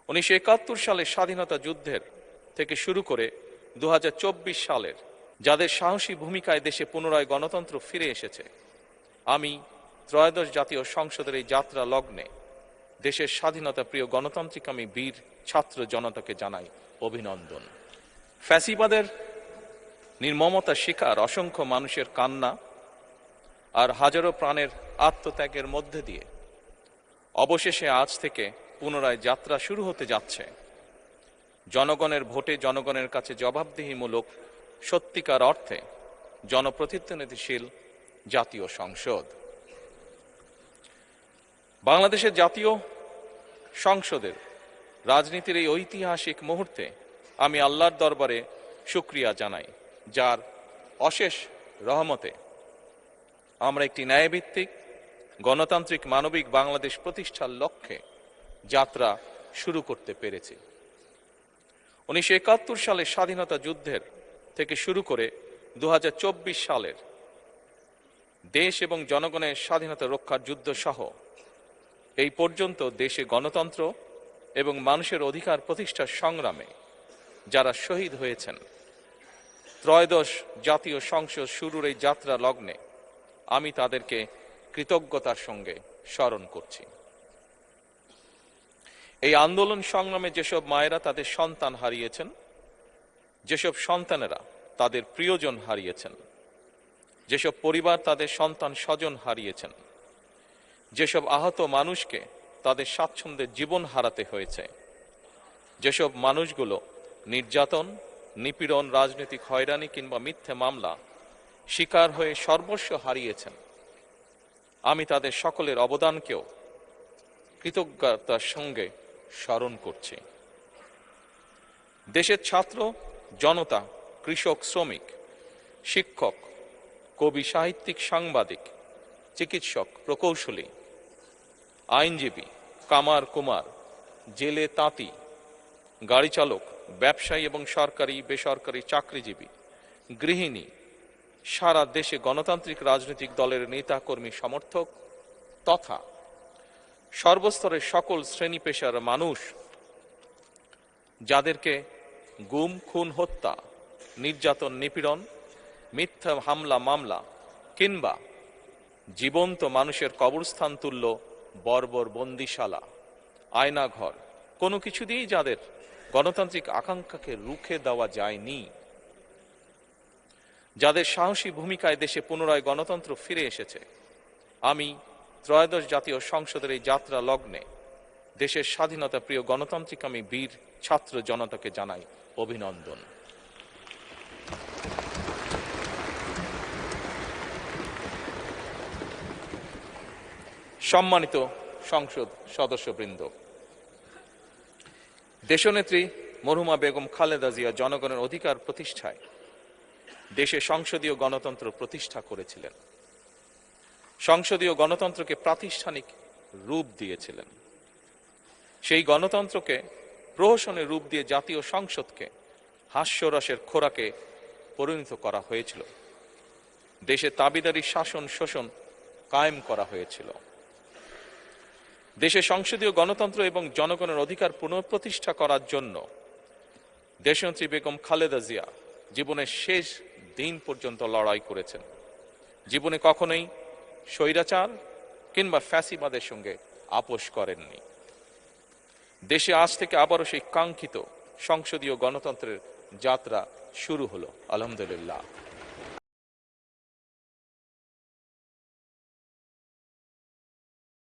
1971 সালের স্বাধীনতা যুদ্ধের থেকে শুরু করে 2024 সালের যাদের সাহসী ভূমিকায় দেশে পুনরায় গণতন্ত্র ফিরে এসেছে, আমি ত্রয়োদশ জাতীয় সংসদের এই যাত্রা লগ্নে দেশের স্বাধীনতা প্রিয় গণতান্ত্রিকামী বীর ছাত্র জনতাকে জানাই অভিনন্দন। ফ্যাসিবাদের নির্মমতার শিকার অসংখ্য মানুষের কান্না আর হাজারো প্রাণের আত্মত্যাগের মধ্যে দিয়ে অবশেষে আজ থেকে পুনরায় যাত্রা শুরু হতে যাচ্ছে জনগণের ভোটে জনগণের কাছে জবাবদিহিমূলক সত্যিকার অর্থে জনপ্রতিনিধিশীল জাতীয় সংসদ। বাংলাদেশের জাতীয় সংসদের রাজনীতির এই ঐতিহাসিক মুহূর্তে আমি আল্লাহর দরবারে শুকরিয়া জানাই, যার অশেষ রহমতে আমরা একটি ন্যায়ভিত্তিক গণতান্ত্রিক মানবিক বাংলাদেশ প্রতিষ্ঠার লক্ষ্যে যাত্রা শুরু করতে পেরেছি। 1971 সালের স্বাধীনতা যুদ্ধের থেকে শুরু করে 2024 সালের দেশ এবং জনগণের স্বাধীনতা রক্ষার যুদ্ধ সহ এই পর্যন্ত দেশে গণতন্ত্র এবং মানুষের অধিকার প্রতিষ্ঠার সংগ্রামে যারা শহীদ হয়েছেন, ত্রয়োদশ জাতীয় সংসদ শুরুর এই যাত্রা লগ্নে আমি তাদেরকে কৃতজ্ঞতার সঙ্গে স্মরণ করছি। এই আন্দোলন সংগ্রামে যেসব মায়েরা তাদের সন্তান হারিয়েছেন, যেসব সন্তানেরা তাদের প্রিয়জন হারিয়েছেন, যেসব পরিবার তাদের সন্তান স্বজন হারিয়েছেন, যেসব আহত মানুষকে তাদের স্বাচ্ছন্দ্যের জীবন হারাতে হয়েছে, যেসব মানুষগুলো নির্যাতন, নিপীড়ন, রাজনৈতিক হয়রানি কিংবা মিথ্যে মামলা শিকার হয়ে সর্বস্ব হারিয়েছেন, আমি তাদের সকলের অবদানকেও কৃতজ্ঞতার সঙ্গে স্মরণ করছি। দেশের ছাত্র জনতা, কৃষক, শ্রমিক, শিক্ষক, কবি, সাহিত্যিক, সাংবাদিক, চিকিৎসক, প্রকৌশলী, আইনজীবী, কামার কুমার, জেলে তাঁতি, গাড়ি চালক, ব্যবসায়ী এবং সরকারি বেসরকারি চাকরিজীবী, গৃহিণী, সারা দেশে গণতান্ত্রিক রাজনৈতিক দলের নেতা কর্মী সমর্থক তথা সর্বস্তরের সকল শ্রেণী পেশার মানুষ যাদেরকে গুম, খুন, হত্যা, নির্যাতন, নিপীড়ন, মিথ্যা হামলা মামলা কিংবা জীবন্ত মানুষের কবরস্থান তুল্য বর্বর বন্দিশালা, আয়নাঘর, কোনো কিছু দিয়েই যাদের গণতান্ত্রিক আকাঙ্ক্ষাকে রুখে দেওয়া যায়নি, যাদের সাহসী ভূমিকায় দেশে পুনরায় গণতন্ত্র ফিরে এসেছে, আমি ত্রয়োদশ জাতীয় সংসদের এই যাত্রা লগ্নে দেশের স্বাধীনতা প্রিয় গণতান্ত্রিকামী বীর ছাত্র জনতাকে জানাই অভিনন্দন। সম্মানিত সংসদ সদস্যবৃন্দ, দেশনেত্রী মরহুমা বেগম খালেদা জিয়া জনগণের অধিকার প্রতিষ্ঠায় দেশে সংসদীয় গণতন্ত্র প্রতিষ্ঠা করেছিলেন, সংসদীয় গণতন্ত্রকে প্রাতিষ্ঠানিক রূপ দিয়েছিলেন। সেই গণতন্ত্রকে প্রহসনের রূপ দিয়ে জাতীয় সংসদকে হাস্যরসের খোরাকে পরিণত করা হয়েছিল। দেশে তাবিদারি শাসন শোষণ কায়েম করা হয়েছিল। দেশে সংসদীয় গণতন্ত্র এবং জনগণের অধিকার পুনঃপ্রতিষ্ঠা করার জন্য দেশনেত্রী বেগম খালেদা জিয়া জীবনের শেষ দিন পর্যন্ত লড়াই করেছেন। জীবনে কখনোই স্বৈরাচার কিংবা ফ্যাসিবাদের সঙ্গে আপোষ করেননি। দেশে আজ থেকে আবারও সেই কাঙ্ক্ষিত সংসদীয় গণতন্ত্রের যাত্রা শুরু হলো, আলহামদুলিল্লাহ।